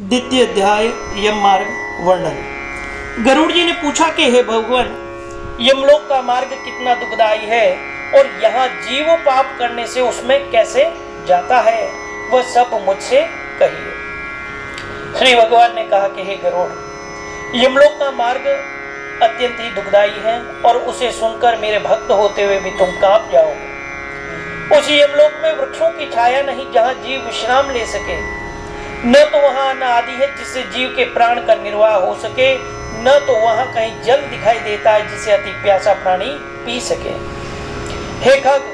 द्वितीय अध्याय यम मार्ग वर्णन। गरुड़ जी ने पूछा कि हे भगवान, यमलोक का मार्ग कितना दुखदाई है और यहाँ जीव पाप करने से उसमें कैसे जाता है, वह सब मुझसे कहिए। श्री भगवान ने कहा कि हे गरुड़, यमलोक का मार्ग अत्यंत ही दुखदाई है और उसे सुनकर मेरे भक्त होते हुए भी तुम कांप जाओगे। उस यमलोक में वृक्षों की छाया नहीं जहाँ जीव विश्राम ले सके, न तो वहां अन्न आदि है जिससे जीव के प्राण का निर्वाह हो सके, न तो वहां कहीं जल दिखाई देता है जिसे अति प्यासा प्राणी पी सके। हे खग,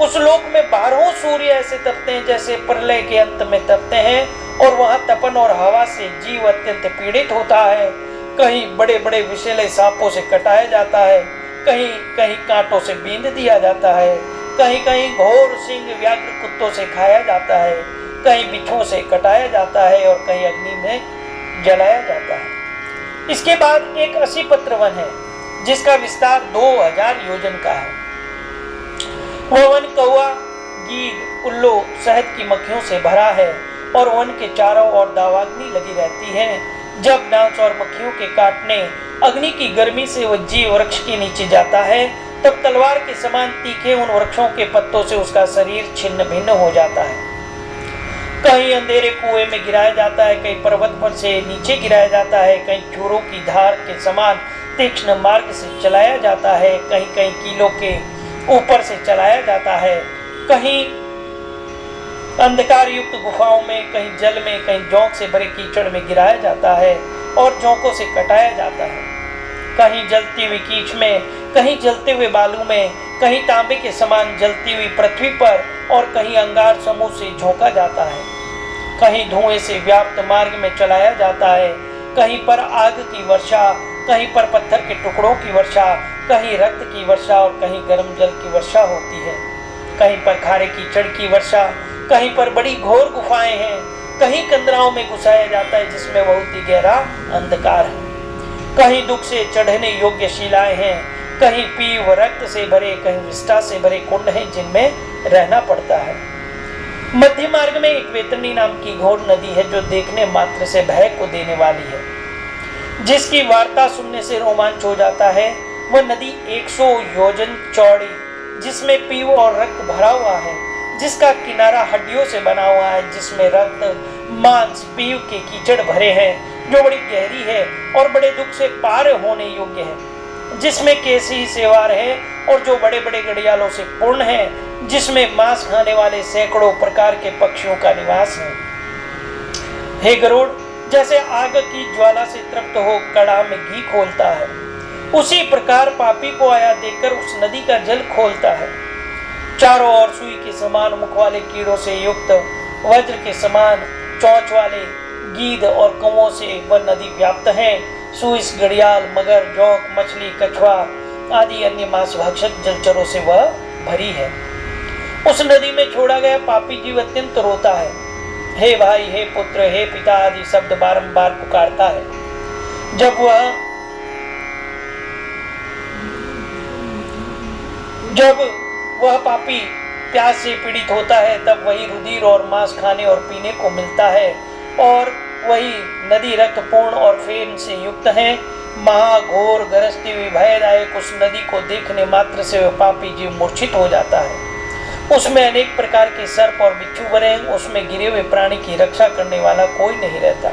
उस लोक में 12 सूर्य ऐसे तपते हैं जैसे प्रलय के अंत में तपते हैं, और वहां तपन और हवा से जीव अत्यंत पीड़ित होता है। कहीं बड़े बड़े विषैले सांपों से कटाया जाता है, कहीं कहीं कांटों से बींध दिया जाता है, कहीं कहीं घोर सिंह व्याघ्र कुत्तों से खाया जाता है, कहीं बिच्छुओं से कटाया जाता है और कहीं अग्नि में जलाया जाता है। इसके बाद एक 80 पत्र वन है जिसका विस्तार 2000 योजन का है। वह वन कौवा, गीद, उल्लू, शहद की मक्खियों से भरा है और वन के चारों ओर दावाग्नि लगी रहती है। जब डांस और मक्खियों के काटने अग्नि की गर्मी से वह जीव वृक्ष के नीचे जाता है, तब तलवार के समान तीखे उन वृक्षों के पत्तों से उसका शरीर छिन्न भिन्न हो जाता है। कहीं अंधेरे कुएं में गिराया जाता है, कहीं पर्वत पर से नीचे गिराया जाता है, कहीं चूरों की धार के समान तीक्ष्ण मार्ग से चलाया जाता है, कहीं कहीं कीलों के ऊपर से चलाया जाता है, कहीं अंधकार युक्त गुफाओं में, कहीं जल में, कहीं जोंक से भरे कीचड़ में गिराया जाता है और जोंकों से कटाया जाता है। कहीं जलती हुई कीच में, कहीं जलते हुए बालू में, कहीं तांबे के समान जलती हुई पृथ्वी पर और कहीं अंगार समूह से झोंका जाता है। कहीं धुएं से व्याप्त मार्ग में चलाया जाता है, कहीं पर आग की वर्षा, कहीं पर पत्थर के टुकड़ों की वर्षा, कहीं रक्त की वर्षा और कहीं गर्म जल की वर्षा होती है। कहीं पर खारे कीचड़ की वर्षा, कहीं पर बड़ी घोर गुफाएं हैं, कहीं कंदराओं में घुसाया जाता है जिसमें बहुत ही गहरा अंधकार है। कहीं दुख से चढ़ने योग्य शिलाएं हैं, कहीं पीव रक्त से भरे, कहीं विष्ठा से भरे कुंड हैं जिनमें रहना पड़ता है। मध्य मार्ग में एक वेतरनी नाम की घोर नदी है जो देखने मात्र से भय को देने वाली है, जिसकी वार्ता सुनने से रोमांच हो जाता है। वह नदी 100 योजन चौड़ी, जिसमें पीव और रक्त भरा हुआ है, जिसका किनारा हड्डियों से बना हुआ है, जिसमें रक्त, मांस, पीव के कीचड़ भरे हैं, जो बड़ी गहरी है और बड़े दुख से पार होने योग्य है, जिसमें केसी सेवार है और जो बड़े बड़े घड़ियालों से पूर्ण है, जिसमें मांस खाने वाले सैकड़ों प्रकार के पक्षियों का निवास है। हे गरुड़, जैसे आग की ज्वाला से तृप्त हो कड़ा में घी खोलता है, उसी प्रकार पापी को आया देखकर उस नदी का जल खोलता है। चारों ओर सुई के समान मुख वाले कीड़ों से युक्त, वज्र के समान चोंच वाले गीद और कौवों से वह नदी व्याप्त है। सुइस, घड़ियाल, मगर, जोंक, मछली, कछुआ आदि अन्य मांस भक्षक जलचरों से वह भरी है। उस नदी में छोड़ा गया पापी जीव अत्यंत रोता है। हे भाई, हे पुत्र, हे पिता आदि शब्द बारंबार पुकारता है। जब वह पापी प्यास से पीड़ित होता है, तब वही रुधिर और मांस खाने और पीने को मिलता है, और वही नदी रक्तपूर्ण और फेन से युक्त है। महाघोर गरजती हुई भयदायक उस नदी को देखने मात्र से वह पापी जीव मूर्छित हो जाता है। उसमें अनेक प्रकार के सर्प और बिच्छू भरे हैं, उसमें गिरे हुए प्राणी की रक्षा करने वाला कोई नहीं रहता।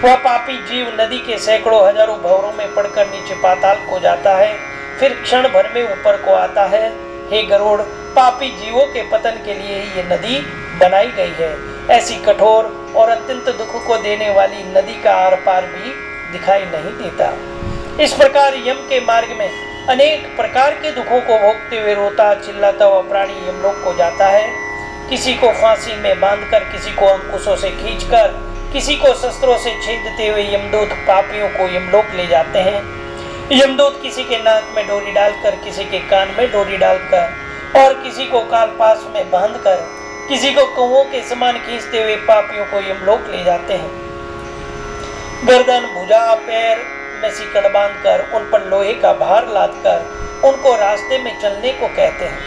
वह पापी जीव नदी के सैकड़ों हजारों भंवरों में पड़कर नीचे पाताल को जाता है, फिर क्षण भर में ऊपर को आता है। हे गरुड़, पापी जीवों के पतन के लिए ही ये नदी बनाई गई है। ऐसी कठोर और अत्यंत दुख को देने वाली नदी का आर पार भी दिखाई नहीं देता। इस प्रकार यम के मार्ग में अनेक प्रकार के दुखों को भोगते हुए रोता चिल्लाता हुआ प्राणी यमलोक को जाता है। किसी को फांसी में बांधकर, किसी को अंकुशों से खींचकर, किसी को शस्त्रों से छेदते हुए यमदूत पापियों को यमलोक ले जाते हैं। यमदूत किसी के नाक में डोरी डालकर, किसी के कान में डोरी डालकर और किसी को कालपाश में बांधकर, किसी को कौवों के समान खींचते हुए पापियों को यमलोक ले जाते हैं। गर्दन, भुजा, पैर में सिकड़ बांधकर, उन पर लोहे का भार लादकर उनको रास्ते में चलने को कहते हैं।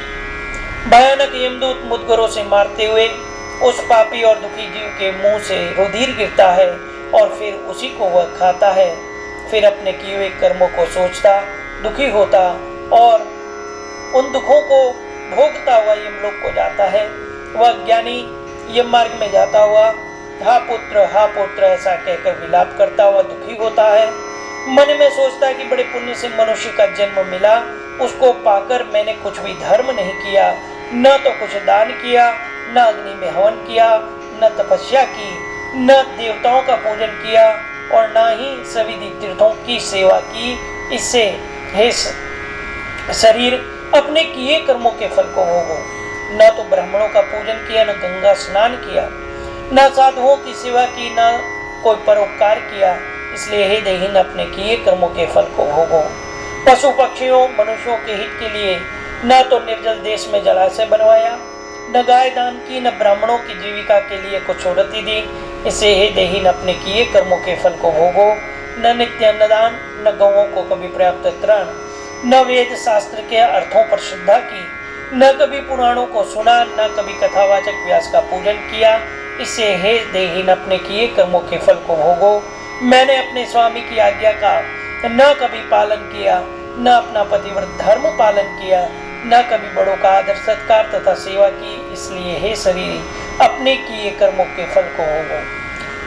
भयानक यमदूत मुदगरों से मारते हुए उस पापी और दुखी जीव के मुंह से रुधिर गिरता है और फिर उसी को वह खाता है। फिर अपने किए हुए कर्मों को सोचता, दुखी होता और उन दुखों को भोगता हुआ यमलोक को जाता है। वह ज्ञानी यम मार्ग में जाता हुआ हा पुत्र ऐसा कहकर विलाप करता हुआ दुखी होता है। मन में सोचता है कि बड़े पुण्य से मनुष्य का जन्म मिला, उसको पाकर मैंने कुछ भी धर्म नहीं किया, न तो कुछ दान किया, न अग्नि में हवन किया, न तपस्या की, न देवताओं का पूजन किया और न ही सभी तीर्थों की सेवा की। इससे हे शरीर अपने किए कर्मों के फल को भोगो। न तो ब्राह्मणों का पूजन किया, न गंगा स्नान किया, न साधुओं की सेवा की, न कोई परोपकार किया। इसलिए हे देहीन अपने किए कर्मों के फल को भोगो। पशु पक्षियों मनुष्यों के हित के लिए न तो निर्जल देश में जलाशय बनवाया, न गाय दान की, न ब्राह्मणों की जीविका के लिए कुछ औरती दी। इससे हे देहीन अपने किए कर्मों के फल को भोगो। न नित्य अन्नदान, न गौओं को कभी पर्याप्त तृण, न वेद शास्त्र के अर्थों पर श्रद्धा की, न कभी पुराणों को सुना, न कभी कथावाचक व्यास का पूजन किया। इससे हे देहीन अपने किए कर्मों के फल को भोगो। मैंने अपने स्वामी की आज्ञा का न कभी पालन किया, न अपना पतिव्रत धर्म पालन किया, न कभी बड़ों का आदर सत्कार तथा सेवा की। इसलिए हे शरीर अपने किए कर्मों के फल को भोगो।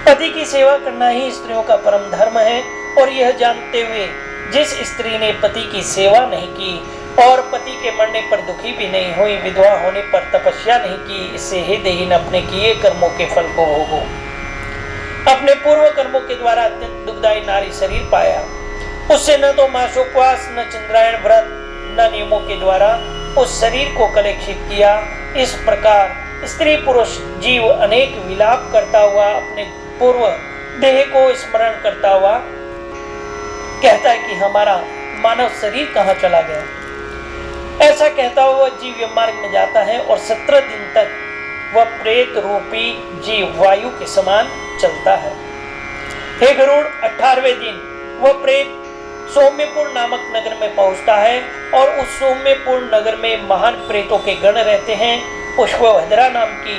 पति की सेवा करना ही स्त्रियों का परम धर्म है और यह जानते हुए जिस स्त्री ने पति की सेवा नहीं की और पति के मरने पर दुखी भी नहीं हुई, विधवा होने पर तपस्या नहीं की, इससे हे देहीन अपने किए कर्मों के फल को भोगो। अपने पूर्व कर्मों के द्वारा अत्यंत दुखदायी नारी शरीर पाया, उससे न तो मासोपवास, न चंद्रायण व्रत, न नियमों के द्वारा उस शरीर को कलेक्षित किया। इस प्रकार स्त्री पुरुष जीव अनेक विलाप करता हुआ अपने पूर्व देह को स्मरण करता हुआ कहता है कि हमारा मानव शरीर कहाँ चला गया। ऐसा कहता हुआ जीव यम मार्ग में जाता है और 17 दिन तक वह प्रेत रूपी जीव वायु के समान चलता है। हे गरुड़, 18वें दिन वह प्रेत सौम्यपुर नामक नगर में पहुंचता है और उस सौम्यपुर नगर में महान प्रेतों के गण रहते हैं। पुष्पभद्रा नाम की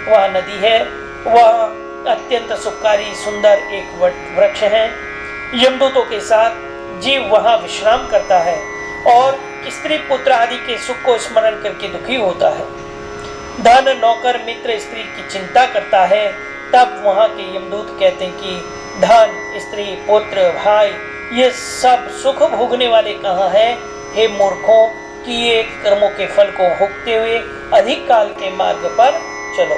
वह नदी है, वह अत्यंत सुखकारी सुंदर एक वृक्ष है। यमदूतों के साथ जीव वहां विश्राम करता है और स्त्री पुत्र आदि के सुख को स्मरण करके दुखी होता है। धन नौकर मित्र स्त्री की चिंता करता है। तब वहां के यमदूत कहते हैं कि धन स्त्री पुत्र भाई ये सब सुख भोगने वाले कहाँ हैं? हे मूर्खों, किए कर्मों के फल को भोगते हुए अधिक काल के मार्ग पर चलो।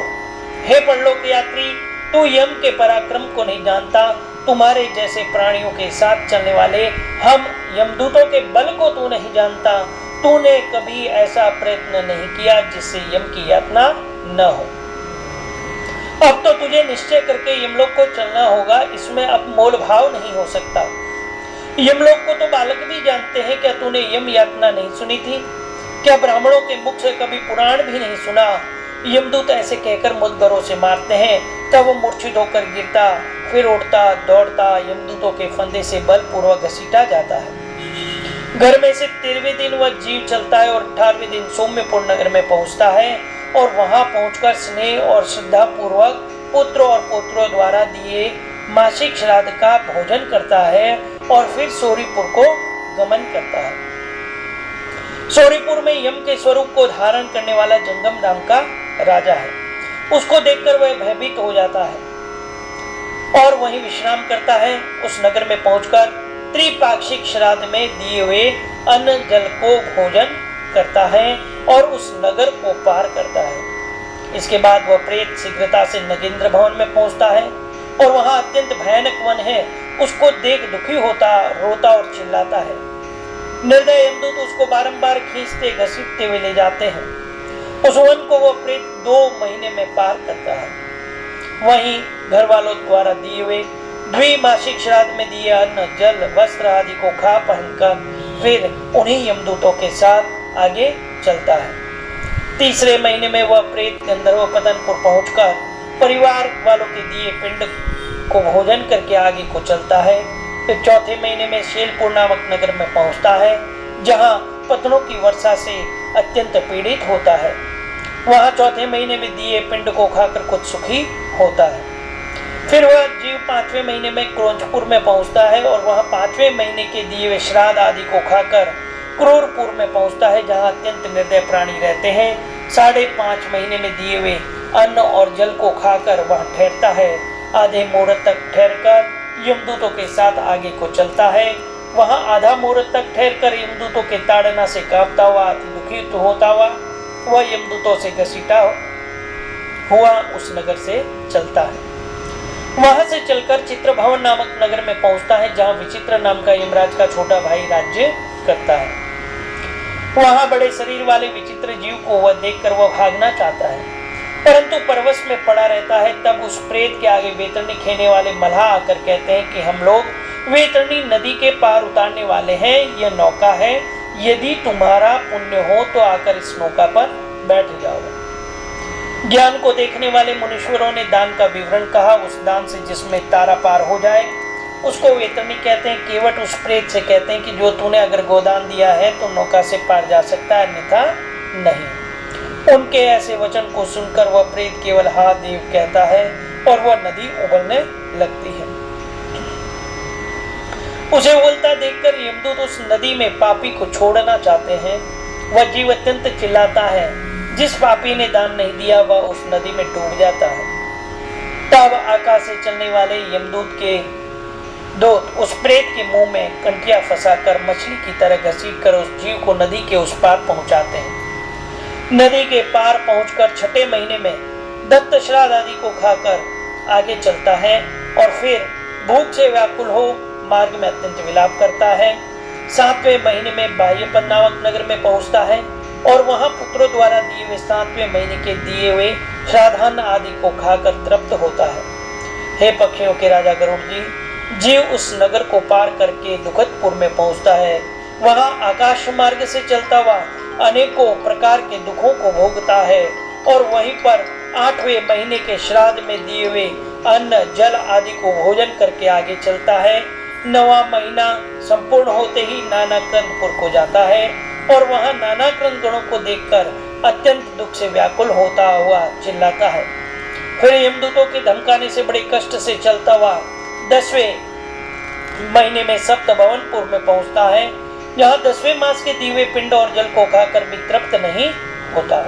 हे परलोक यात्री, तू यम के पराक्रम को नहीं जानता। तुम्हारे जैसे प्राणियों के साथ चलने वाले हम यमदूतों के बल को तू नहीं जानता। तूने कभी ऐसा प्रयत्न नहीं किया जिससे यम की यातना न हो। अब तो तुझे निश्चय करके यमलोक को चलना होगा, इसमें अब मोल भाव नहीं हो सकता। यमलोक को तो बालक भी जानते हैं, क्या तूने यम यातना नहीं सुनी थी? क्या ब्राह्मणों के मुख से कभी पुराण भी नहीं सुना? यमदूत ऐसे कहकर मुद्गरों से मारते हैं, तब वो मूर्छित होकर गिरता, फिर उठता दौड़ता यमदूतों के फंदे से बलपूर्वक घसीटा जाता है। घर में से 13वें दिन वह जीव चलता है और 18वें दिन सौम्यपुर नगर में पहुंचता है और वहां पहुंचकर स्नेह और श्रद्धा पूर्वक पुत्र और पुत्रों द्वारा दिए मासिक श्राद्ध का भोजन करता है और फिर सौरीपुर को गमन करता है। सौरीपुर में यम के स्वरूप को धारण करने वाला जंगम नाम का राजा है। उसको देखकर वह भयभीत हो जाता है और वहीं विश्राम करता है। उस नगर में पहुंचकर त्रिपाक्षिक श्राद्ध में दिए हुए अन्न जल को भोजन करता है और उस नगर को पार करता है। इसके बाद वह प्रेत शीघ्रता से नगेंद्र भवन में पहुंचता है और वहां अत्यंत भयानक वन है। उसको देख दुखी होता, रोता और चिल्लाता है। निर्दय यमदूत उसको बारंबार खींचते घसीटते हुए ले जाते हैं। उस वन को वह प्रेत 2 महीने में पार करता है। वहीं घर वालों द्वारा दिए हुए द्विमासिक श्राद्ध में दिए अन्न जल वस्त्र आदि को खा पहनकर फिर उन्हीं यमदूतों के साथ आगे चलता है। 3रे महीने में वह प्रेत गंधर्व पतनपुर पहुंचकर परिवार वालों के दिए पिंड को भोजन करके आगे को चलता है। फिर 4थे महीने में शेलपुर नामक नगर में पहुंचता है, जहां पत्नों की वर्षा से अत्यंत पीड़ित होता है। वहाँ चौथे महीने में दिए पिंड को खाकर कुछ सुखी होता है। फिर वह जीव 5वें महीने में क्रोंचपुर में पहुंचता है और वहाँ 5वें महीने के दिए हुए श्राद्ध आदि को खाकर क्रूरपुर में पहुंचता है, जहाँ अत्यंत निर्दय प्राणी रहते हैं। 5.5 महीने में दिए हुए अन्न और जल को खाकर वह ठहरता है। आधे मुहूर्त तक ठहरकर यमदूतों के साथ आगे को चलता है। वहाँ आधा मुहूर्त तक ठहरकर यमदूतों के ताड़ना से कांपता हुआ, अति दुखित होता हुआ वह यमदूतों से घसीटा हुआ उस नगर से चलता है। वहां से चलकर चित्रभवन नामक नगर में पहुंचता है, जहां विचित्र नाम का यमराज का छोटा भाई राज्य करता है। वहां बड़े शरीर वाले विचित्र जीव को वह देखकर वह भागना चाहता है, परंतु परवश में पड़ा रहता है। तब उस प्रेत के आगे वेतरणी खेने वाले मल्लाह आकर कहते हैं कि हम लोग वेतरणी नदी के पार उतारने वाले हैं, यह नौका है, यदि तुम्हारा पुण्य हो तो आकर इस नौका पर बैठ जाओ। ज्ञान को देखने वाले मुनीश्वरों ने दान का विवरण कहा। उस दान से जिसमें तारा पार हो जाए उसको वेतरणी कहते हैं। केवट उस प्रेत से कहते हैं कि जो तूने अगर गोदान दिया है तो नौका से पार जा सकता है, अन्यथा नहीं। उनके ऐसे वचन को सुनकर वह प्रेत केवल हा देव कहता है और वह नदी उबलने लगती है। उसे उबलता देखकर यमदूत उस नदी में पापी को छोड़ना चाहते हैं। वह जीव अत्यंत चिल्लाता है। जिस पापी ने दान नहीं दिया वह उस नदी में डूब जाता है। तब आकाश से चलने वाले यमदूत के दूत उस प्रेत के मुंह में कंटिया फंसाकर मछली की तरह घसीटकर उस जीव को नदी के उस पार पहुंचाते हैं। नदी के पार पहुंचकर 6ठे महीने में दत्त श्राद्ध आदि को खाकर आगे चलता है और फिर भूख से व्याकुल हो मार्ग में अत्यंत विलाप करता है। 7वें महीने में बाह्यपद नामक नगर में पहुंचता है और वहां पुत्रों द्वारा दिए हुए 7वें महीने के दिए हुए श्राद्धान्न आदि को खाकर तृप्त होता है। हे पक्षियों के राजा गरुड़ जी, जीव उस नगर को पार करके दुखदपुर में पहुंचता है। वहां आकाश मार्ग से चलता हुआ अनेकों प्रकार के दुखों को भोगता है और वहीं पर 8वें महीने के श्राद्ध में दिए हुए अन्न जल आदि को भोजन करके आगे चलता है। 9वां महीना संपूर्ण होते ही नानाक्रंदपुर को जाता है और वहां नानाक्रंद गणों को देखकर अत्यंत दुख से व्याकुल होता हुआ चिल्लाता है। फिर यमदूतों के धमकाने से बड़े कष्ट से चलता हुआ 10वें महीने में सप्तभवनपुर में पहुंचता है, जहां 10वें मास के दिए हुए पिंड और जल को खाकर भी तृप्त नहीं होता।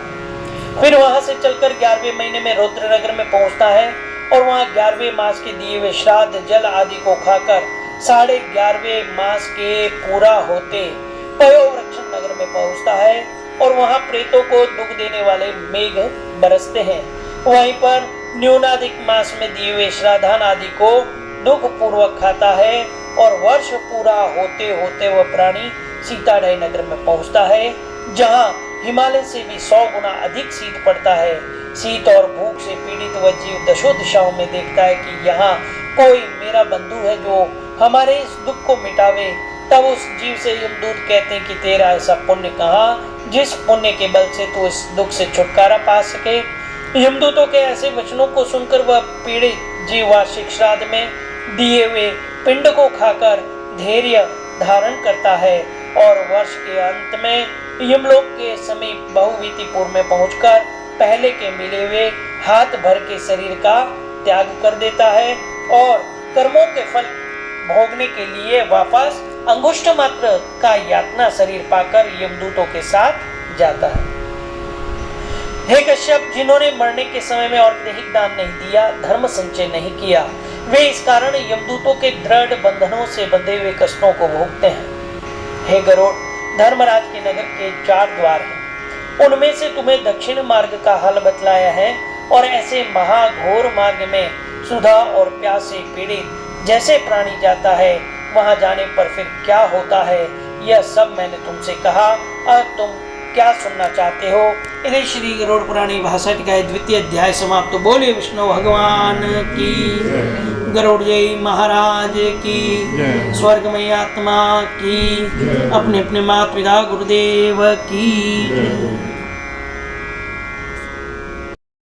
फिर वहां से चलकर 11वें महीने में रुद्रनगर में पहुंचता है और वहां 11वें मास के दिए हुए श्राद्ध जल आदि को खाकर 11.5वें मास के पूरा होते पयोवृक्षण नगर में पहुंचता है और वहां प्रेतों को दुख देने वाले मेघ बरसते हैं। वहीं पर न्यूनाधिक मास में दिए हुए श्राद्धान आदि को दुख पूर्वक खाता है और वर्ष पूरा होते होते वह प्राणी सीताढ़ नगर में पहुंचता है, जहां हिमालय से भी 100 गुना अधिक शीत पड़ता है। शीत और भूख से पीड़ित वह जीव दशों दिशाओं में देखता है कि यहाँ कोई मेरा बंधु है जो हमारे इस दुख को मिटावे। तब उस जीव से यमदूत कहते हैं कि तेरा ऐसा पुण्य कहाँ जिस पुण्य के बल से तू इस दुख से छुटकारा पा सके। यमदूतों के ऐसे वचनों को सुनकर वह पीड़ित जीव वार्षिक श्राद्ध में दिए हुए पिंड को खाकर धैर्य धारण करता है और वर्ष के अंत में यमलोक के समीप बहुवीतिपुर में पहुंचकर पहले के मिले हुए हाथ भर के शरीर का त्याग कर देता है और कर्मों के फल भोगने के लिए वापस अंगुष्ठ मात्र का यातना शरीर पाकर यमदूतों के साथ जाता है। हे कश्यप, जिन्होंने मरने के समय में और दैहिक दान नहीं दिया, धर्म संचय नहीं किया, वे इस कारण यमदूतों के दृढ़ बंधनों से बंधे हुए कष्टों को भोगते हैं। हे गरुड़, धर्मराज के नगर के 4 द्वार हैं, उनमें से तुम्हें दक्षिण मार्ग का हल बतलाया है और ऐसे महाघोर मार्ग में सुधा और प्यास से पीड़ित जैसे प्राणी जाता है, वहां जाने पर फिर क्या होता है, यह सब मैंने तुमसे कहा। अब तुम क्या सुनना चाहते हो? इधर श्री गरुड़ पुराणी भाषा टीका 2वां अध्याय समाप्त। बोले विष्णु भगवान की, गरुड़ जय महाराज की, स्वर्गमय आत्मा की, अपने अपने माता पिता गुरुदेव की।